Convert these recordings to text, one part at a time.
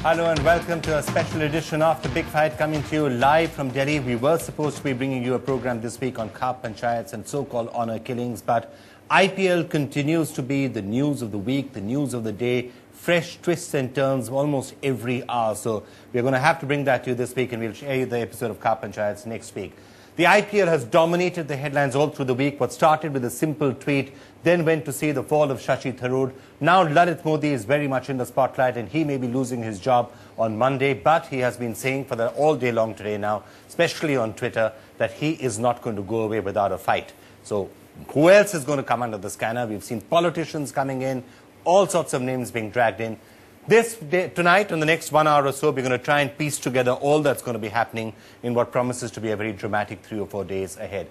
Hello and welcome to a special edition of The Big Fight, coming to you live from Delhi. We were supposed to be bringing you a program this week on Khap Panchayats and so-called honour killings, but IPL continues to be the news of the week, the news of the day, fresh twists and turns almost every hour. So we're going to have to bring that to you this week, and we'll share you the episode of Khap Panchayats next week. The IPL has dominated the headlines all through the week. What started with a simple tweet, then went to see the fall of Shashi Tharoor. Now Lalit Modi is very much in the spotlight, and he may be losing his job on Monday, but he has been saying for all day long today now, especially on Twitter, that he is not going to go away without a fight. So who else is going to come under the scanner? We've seen politicians coming in, all sorts of names being dragged in. This day, tonight, in the next 1 hour or so, we're going to try and piece together all that's going to be happening in what promises to be a very dramatic 3 or 4 days ahead.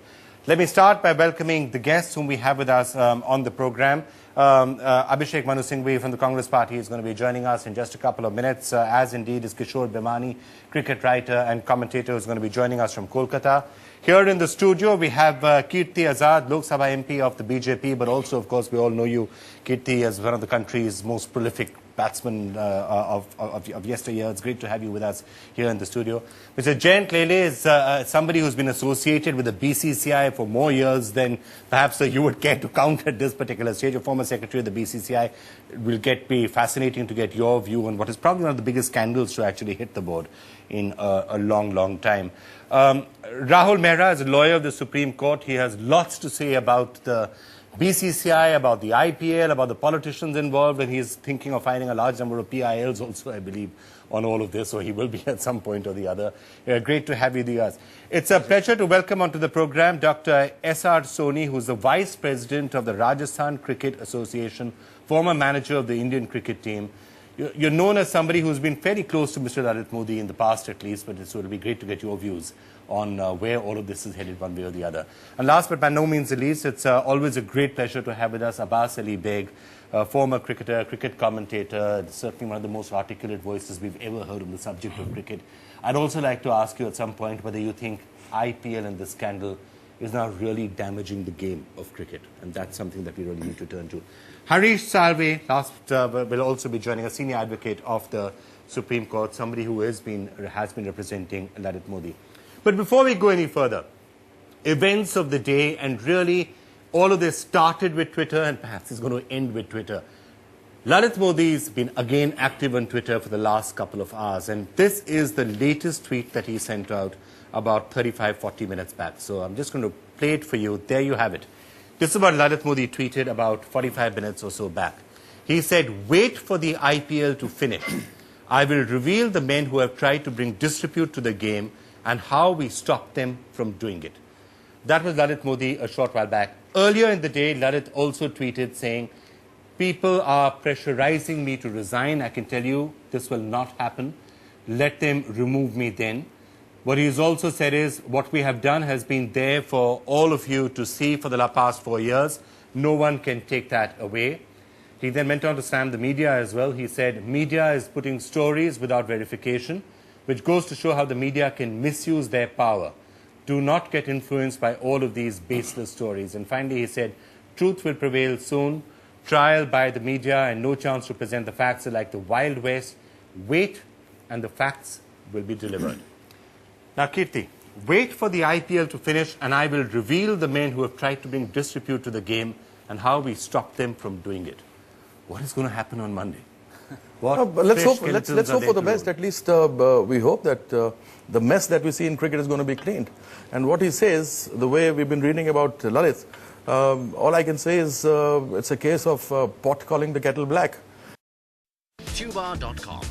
Let me start by welcoming the guests whom we have with us on the program. Abhishek Manu Singhvi from the Congress Party is going to be joining us in just a couple of minutes, as indeed is Kishore Bhimani, cricket writer and commentator, who's going to be joining us from Kolkata. Here in the studio, we have Kirti Azad, Lok Sabha MP of the BJP, but also, of course, we all know you, Kirti, as one of the country's most prolific batsmen of yesteryear. It's great to have you with us here in the studio. Mr. Jayant Lele is somebody who's been associated with the BCCI for more years than perhaps you would care to count at this particular stage. A former secretary of the BCCI. Will be fascinating to get your view on what is probably one of the biggest scandals to actually hit the board in a long, long time. Rahul Mehra is a lawyer of the Supreme Court. He has lots to say about the BCCI, about the IPL, about the politicians involved, and he's thinking of finding a large number of PILs also, I believe, on all of this, so he will be at some point or the other. Great to have you with us. It's a pleasure to welcome onto the program Dr. S.R. Soni, who's the Vice President of the Rajasthan Cricket Association, former manager of the Indian cricket team. You're known as somebody who's been fairly close to Mr. Lalit Modi in the past at least, but it'll be great to get your views on where all of this is headed one way or the other. And last but by no means the least, it's always a great pleasure to have with us Abbas Ali Beg, former cricketer, cricket commentator, certainly one of the most articulate voices we've ever heard on the subject of cricket. I'd also like to ask you at some point whether you think IPL and this scandal is now really damaging the game of cricket, and that's something that we really need to turn to. Harish Salve will also be joining us, senior advocate of the Supreme Court, somebody who has been representing Lalit Modi. But before we go any further, events of the day, and really all of this started with Twitter and perhaps is going to end with Twitter. Lalit Modi's been again active on Twitter for the last couple of hours, and this is the latest tweet that he sent out about 35-40 minutes back. So I'm just going to play it for you. There you have it. This is what Lalit Modi tweeted about 45 minutes or so back. He said, "Wait for the IPL to finish. I will reveal the men who have tried to bring disrepute to the game and how we stop them from doing it." That was Lalit Modi a short while back. Earlier in the day, Lalit also tweeted saying, "People are pressurizing me to resign. I can tell you this will not happen. Let them remove me then." What he's also said is, what we have done has been there for all of you to see for the past 4 years. No one can take that away. He then went on to slam the media as well. He said, "Media is putting stories without verification, which goes to show how the media can misuse their power. Do not get influenced by all of these baseless stories." And finally, he said, "Truth will prevail soon. Trial by the media and no chance to present the facts are like the Wild West. Wait and the facts will be delivered." Now, Kirti, wait for the IPL to finish and I will reveal the men who have tried to bring disrepute to the game and how we stop them from doing it. What is going to happen on Monday? Let's hope for the best. At least we hope that the mess that we see in cricket is going to be cleaned. And what he says, the way we've been reading about Lalit, all I can say is it's a case of pot calling the kettle black. Tuba.com